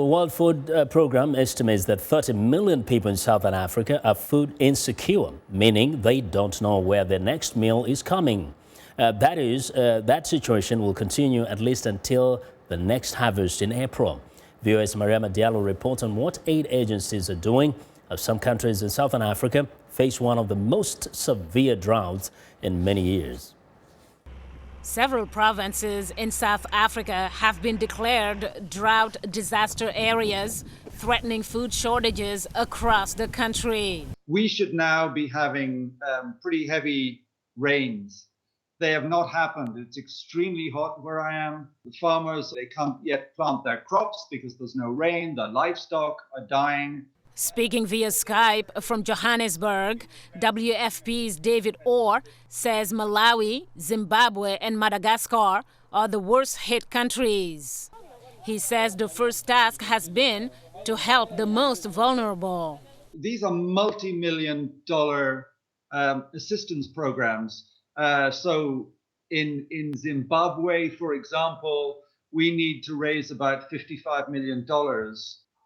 The World Food Programme estimates that 30 million people in Southern Africa are food insecure, meaning they don't know where their next meal is coming. That situation will continue at least until the next harvest in April. VOA's Mariama Diallo reports on what aid agencies are doing as some countries in Southern Africa face one of the most severe droughts in many years. Several provinces in South Africa have been declared drought disaster areas, threatening food shortages across the country. We should now be having pretty heavy rains. They have not happened. It's extremely hot where I am. The farmers, they can't yet plant their crops because there's no rain. Their livestock are dying. Speaking via Skype from Johannesburg, WFP's David Orr says Malawi, Zimbabwe and Madagascar are the worst-hit countries. He says the first task has been to help the most vulnerable. These are multi-million-dollar assistance programs. So in Zimbabwe, for example, we need to raise about $55 million.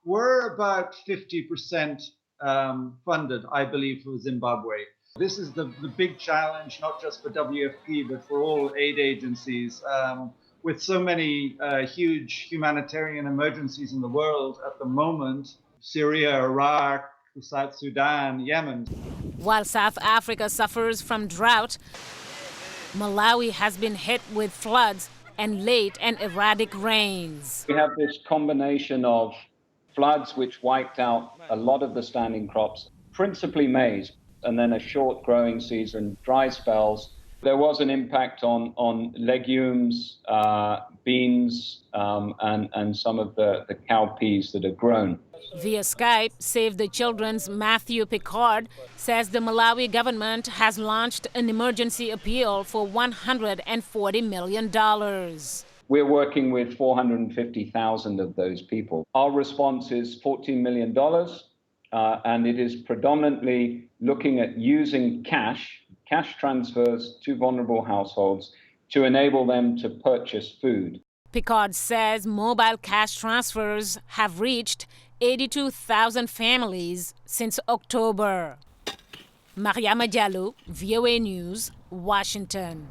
We're about 50% funded, I believe, for Zimbabwe. This is the big challenge, not just for WFP, but for all aid agencies. With so many huge humanitarian emergencies in the world at the moment, Syria, Iraq, South Sudan, Yemen. While South Africa suffers from drought, Malawi has been hit with floods and late and erratic rains. We have this combination of floods which wiped out a lot of the standing crops, principally maize, and then a short growing season, dry spells. There was an impact on legumes, beans, and some of the cowpeas that are grown. Via Skype, Save the Children's Matthew Picard says the Malawi government has launched an emergency appeal for $140 million. We're working with 450,000 of those people. Our response is $14 million, and it is predominantly looking at using cash transfers to vulnerable households to enable them to purchase food. Picard says mobile cash transfers have reached 82,000 families since October. Mariama Diallo, VOA News, Washington.